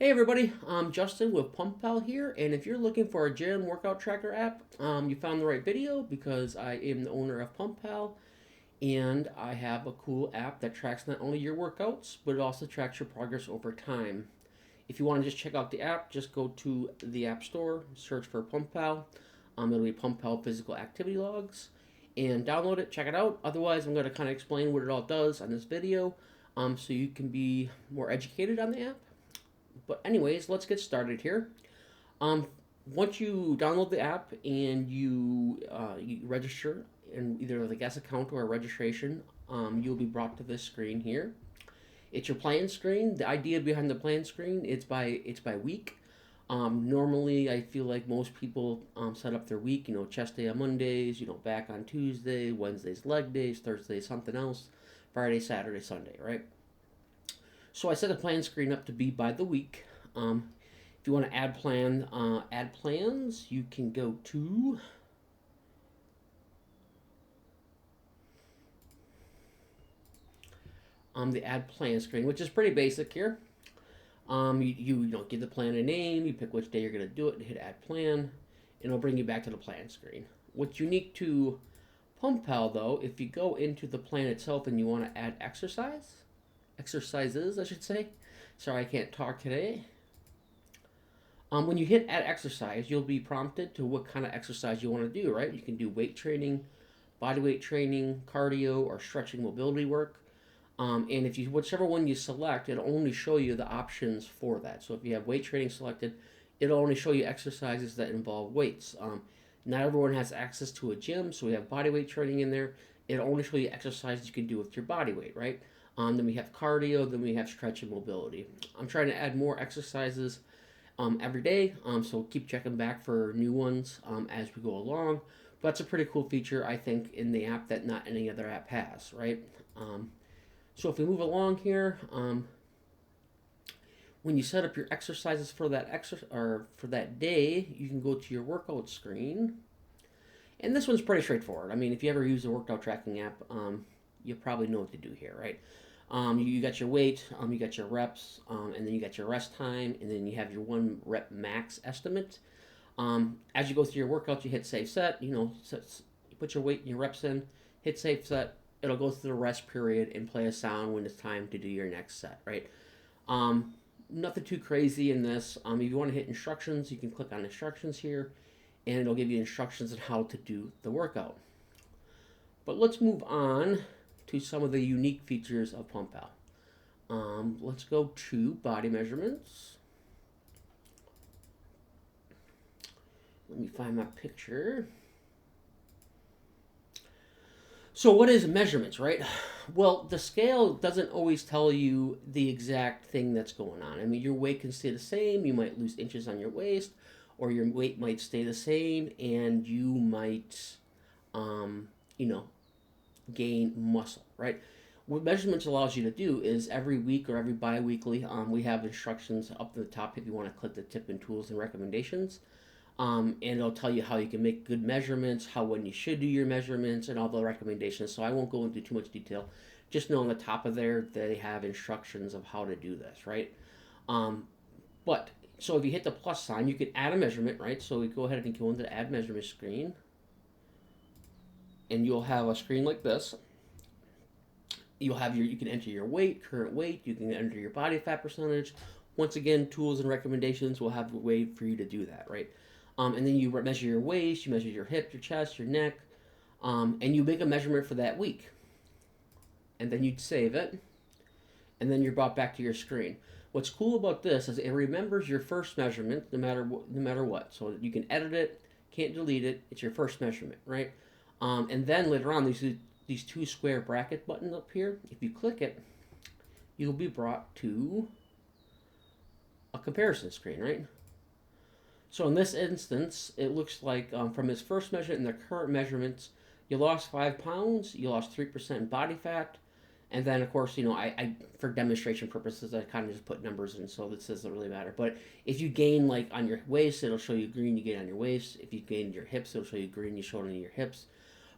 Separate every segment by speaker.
Speaker 1: Hey everybody, I'm Justin with PumpPal here, and if you're looking for a gym workout tracker app, you found the right video because I am the owner of PumpPal, and I have a cool app that tracks not only your workouts, but it also tracks your progress over time. If you want to just check out the app, just go to the App Store, search for PumpPal. It'll be PumpPal Physical Activity Logs, and download it, check it out. Otherwise, I'm going to kind of explain what it all does on this video, so you can be more educated on the app. But anyways, let's get started here. Um, Once you download the app and you register in either the guest account or a registration, you'll be brought to this screen here. It's your plan screen. The idea behind the plan screen it's by week. Normally, I feel like most people set up their week. Chest day on Mondays. Back on Tuesday, Wednesdays leg days, Thursday something else, Friday, Saturday, Sunday, right? So I set the plan screen up to be by the week. If you want to add plans, you can go to the add plan screen, which is pretty basic here. You give the plan a name, you pick which day you're going to do it, and hit add plan, and it'll bring you back to the plan screen. What's unique to PumpPal though, if you go into the plan itself and you want to add exercises, I should say. Sorry, I can't talk today. When you hit add exercise, you'll be prompted to what kind of exercise you want to do, right? You can do weight training, body weight training, cardio, or stretching mobility work. And if you whichever one you select, it'll only show you the options for that. So if you have weight training selected, it'll only show you exercises that involve weights. Not everyone has access to a gym, so we have body weight training in there. It'll only show you exercises you can do with your body weight, right? Then we have cardio, then we have stretch and mobility. I'm trying to add more exercises every day, so keep checking back for new ones as we go along. But that's a pretty cool feature, I think, in the app that not any other app has, right? So if we move along here, when you set up your exercises for for that day, you can go to your workout screen, and this one's pretty straightforward. I mean, if you ever use a workout tracking app, you probably know what to do here, right? You got your weight, you got your reps, and then you got your rest time, and then you have your 1 rep max estimate. As you go through your workout, you hit save set. You put your weight and your reps in, hit save set. It'll go through the rest period and play a sound when it's time to do your next set, right? Nothing too crazy in this. If you want to hit instructions, you can click on instructions here, and it'll give you instructions on how to do the workout. But let's move on to some of the unique features of PumpPal. Let's go to body measurements. Let me find my picture. So what is measurements, right? Well, the scale doesn't always tell you the exact thing that's going on. I mean, your weight can stay the same. You might lose inches on your waist, or your weight might stay the same, and you might, you know, gain muscle, right? What measurements allows you to do is every week or every bi-weekly, we have instructions up at the top if you want to click the tip and tools and recommendations. And it'll tell you how you can make good measurements, when you should do your measurements, and all the recommendations. So I won't go into too much detail. Just know on the top of there, they have instructions of how to do this, right? But so if you hit the plus sign, you can add a measurement, right? So we go ahead and go into the add measurement screen, and you'll have a screen like this. You can enter your weight, current weight. You can enter your body fat percentage. Once again, tools and recommendations will have a way for you to do that, right? And then you measure your waist, you measure your hip, your chest, your neck, and you make a measurement for that week. And then you'd save it, and then you're brought back to your screen. What's cool about this is it remembers your first measurement no matter what. So you can edit it, can't delete it. It's your first measurement, right? And then later on, these 2 square bracket buttons up here. If you click it, you'll be brought to a comparison screen, right? So in this instance, it looks like from his first measurement and the current measurements, you lost 5 pounds, you lost 3% body fat, and then of course, I for demonstration purposes, I kind of just put numbers in, so this doesn't really matter. But if you gain like on your waist, it'll show you green, you gain on your waist. If you gain your hips, it'll show you green, you show it on your hips.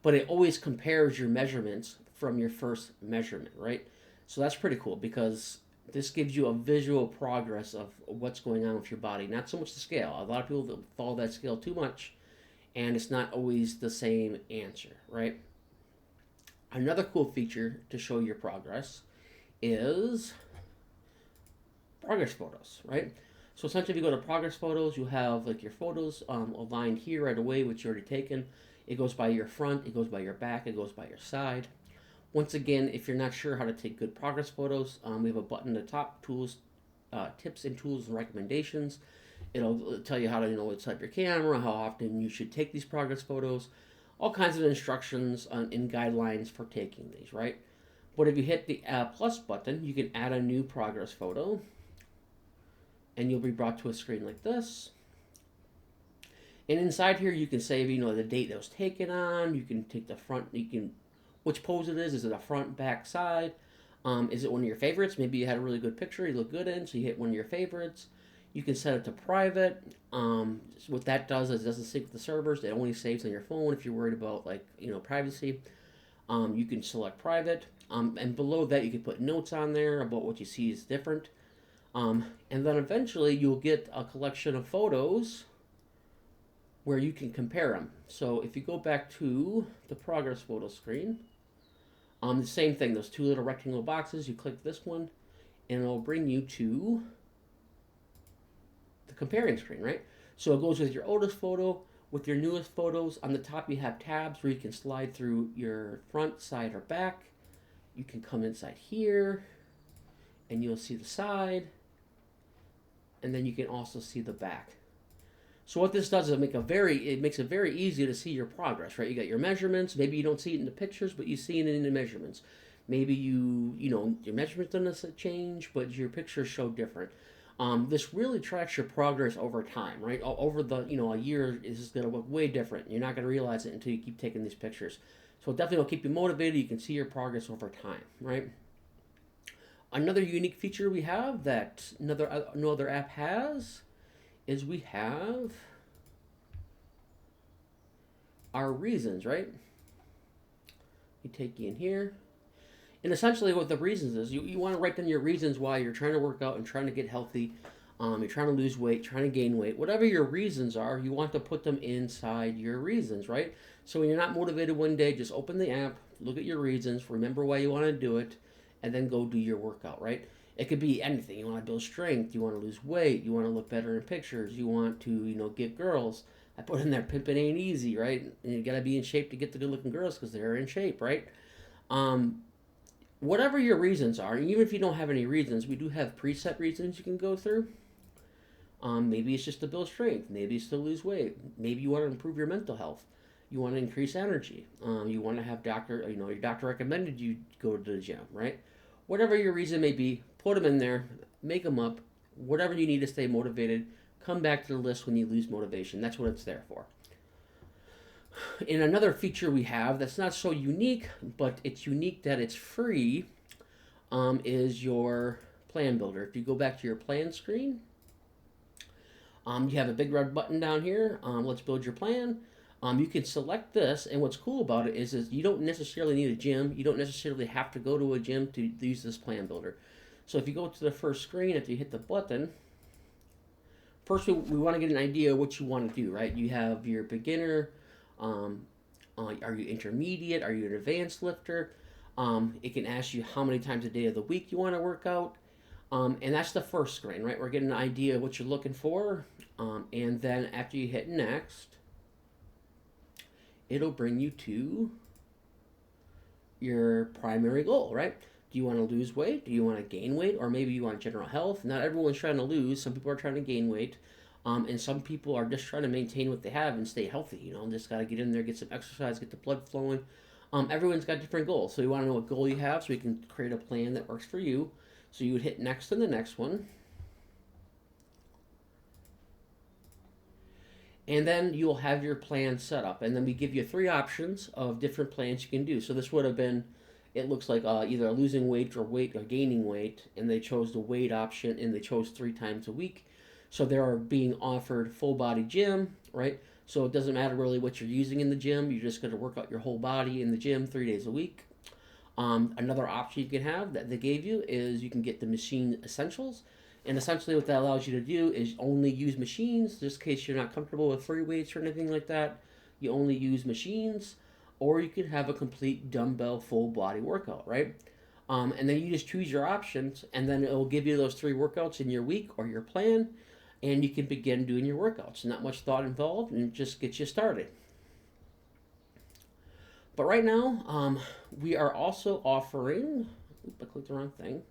Speaker 1: But it always compares your measurements from your first measurement, right? So that's pretty cool because This gives you a visual progress of what's going on with your body, not so much the scale. A lot of people follow that scale too much, and it's not always the same answer, right? Another cool feature to show your progress is progress photos, right? So essentially, if you go to progress photos, you have like your photos aligned here right away, which you already taken. It goes by your front, it goes by your back, it goes by your side. Once again, if you're not sure how to take good progress photos, we have a button at the top, tools, tips and tools and recommendations. It'll tell you how to set up your camera, how often you should take these progress photos, all kinds of instructions and guidelines for taking these, right? But if you hit the plus button, you can add a new progress photo, and you'll be brought to a screen like this. And inside here, you can save, the date that was taken on. You can take the front. You can, which pose it is. Is it a front, back, side? Is it one of your favorites? Maybe you had a really good picture you look good in, so you hit one of your favorites. You can set it to private. What that does is it doesn't sync with the servers. It only saves on your phone if you're worried about privacy. You can select private. And below that, you can put notes on there about what you see is different. And then eventually you'll get a collection of photos where you can compare them. So if you go back to the progress photo screen, the same thing, those two little rectangle boxes, you click this one, and it'll bring you to the comparing screen, right? So it goes with your oldest photo, with your newest photos. On the top you have tabs where you can slide through your front, side, or back. You can come inside here, and you'll see the side, and then you can also see the back. So what this does is it makes it very easy to see your progress, right? You got your measurements. Maybe you don't see it in the pictures, but you see it in the measurements. Maybe your measurements don't change, but your pictures show different. This really tracks your progress over time, right? Over the a year, this is going to look way different. You're not going to realize it until you keep taking these pictures. So it definitely will keep you motivated. You can see your progress over time, right? Another unique feature we have that no other app has is we have our reasons, right? You take you in here. And essentially what the reasons is, you want to write down your reasons why you're trying to work out and trying to get healthy. You're trying to lose weight, trying to gain weight. Whatever your reasons are, you want to put them inside your reasons, right? So when you're not motivated one day, just open the app, look at your reasons, remember why you want to do it, and then go do your workout, right? It could be anything. You want to build strength, you want to lose weight, you want to look better in pictures, you want to, get girls. I put in there, pimping ain't easy, right? And you got to be in shape to get the good-looking girls because they're in shape, right? Whatever your reasons are, even if you don't have any reasons, we do have preset reasons you can go through. Maybe it's just to build strength. Maybe it's to lose weight. Maybe you want to improve your mental health. You want to increase energy. You want to have your doctor recommended you go to the gym, right? Whatever your reason may be, put them in there, make them up. Whatever you need to stay motivated, come back to the list when you lose motivation. That's what it's there for. And another feature we have that's not so unique, but it's unique that it's free, is your plan builder. If you go back to your plan screen, you have a big red button down here. Let's build your plan. You can select this, and what's cool about it is you don't necessarily need a gym. You don't necessarily have to go to a gym to use this plan builder. So if you go to the first screen, if you hit the button, first we want to get an idea of what you want to do, right? You have your beginner. Are you intermediate? Are you an advanced lifter? It can ask you how many times a day of the week you want to work out. And that's the first screen, right? We're getting an idea of what you're looking for. And then after you hit next, it'll bring you to your primary goal, right? Do you want to lose weight? Do you want to gain weight? Or maybe you want general health? Not everyone's trying to lose. Some people are trying to gain weight. And some people are just trying to maintain what they have and stay healthy. Just got to get in there, get some exercise, get the blood flowing. Everyone's got different goals. So you want to know what goal you have so you can create a plan that works for you. So you would hit next on the next one. And then you'll have your plan set up. And then we give you 3 options of different plans you can do. So this would have been, it looks like either losing weight or gaining weight. And they chose the weight option, and they chose 3 times a week. So they are being offered full body gym, right? So it doesn't matter really what you're using in the gym. You're just going to work out your whole body in the gym 3 days a week. Another option you can have that they gave you is you can get the machine essentials. And essentially, what that allows you to do is only use machines, just in case you're not comfortable with free weights or anything like that. You only use machines, or you can have a complete dumbbell full body workout, right? And then you just choose your options, and then it will give you those 3 workouts in your week or your plan, and you can begin doing your workouts. Not much thought involved, and it just gets you started. But right now, we are also offering. Oop, I clicked the wrong thing.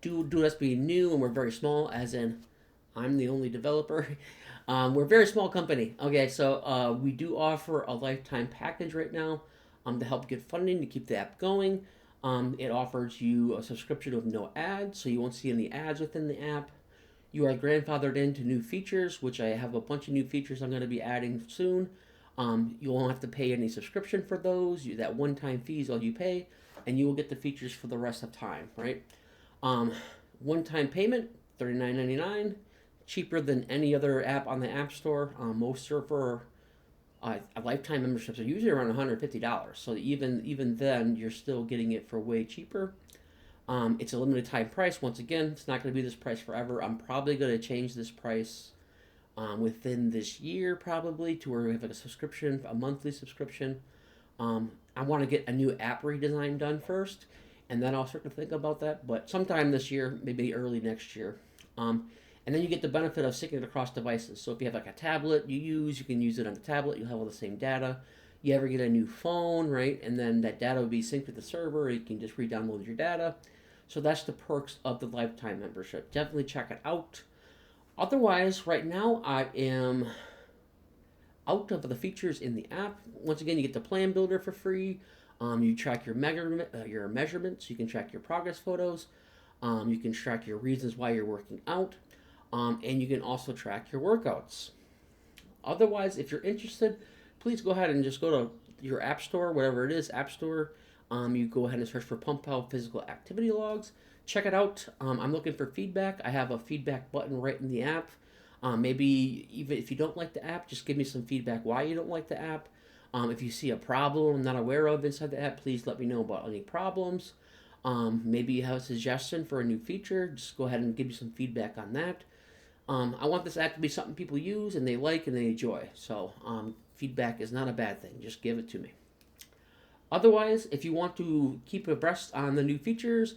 Speaker 1: Do us being new, and we're very small, as in I'm the only developer. We're a very small company. Okay, so we do offer a lifetime package right now to help get funding to keep the app going. It offers you a subscription with no ads, so you won't see any ads within the app. You are grandfathered into new features, which I have a bunch of new features I'm going to be adding soon. You won't have to pay any subscription for those. That one-time fee is all you pay, and you will get the features for the rest of time, right? One-time payment, $39.99, cheaper than any other app on the App Store. Most are for lifetime memberships are usually around $150. So even then, you're still getting it for way cheaper. It's a limited time price. Once again, it's not going to be this price forever. I'm probably going to change this price within this year, probably, to where we have like a subscription, a monthly subscription. I want to get a new app redesign done first, and then I'll start to think about that. But sometime this year, maybe early next year. And then you get the benefit of syncing it across devices. So if you have like a tablet you can use it on the tablet. You'll have all the same data. You ever get a new phone, right? And then that data will be synced with the server. You can just re-download your data. So that's the perks of the lifetime membership. Definitely check it out. Otherwise, right now I am out of the features in the app. Once again, you get the plan builder for free. You track your measurements. You can track your progress photos. You can track your reasons why you're working out. And you can also track your workouts. Otherwise, if you're interested, please go ahead and just go to your app store, whatever it is, app store. You go ahead and search for PumpPal Physical Activity Logs. Check it out. I'm looking for feedback. I have a feedback button right in the app. Maybe even if you don't like the app, just give me some feedback why you don't like the app. If you see a problem I'm not aware of inside the app, please let me know about any problems. Maybe you have a suggestion for a new feature. Just go ahead and give me some feedback on that. I want this app to be something people use and they like and they enjoy. So feedback is not a bad thing. Just give it to me. Otherwise, if you want to keep abreast on the new features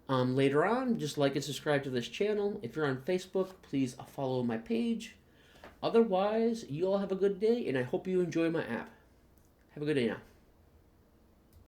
Speaker 1: later on, just like and subscribe to this channel. If you're on Facebook, please follow my page. Otherwise, you all have a good day, and I hope you enjoy my app. Have a good day now.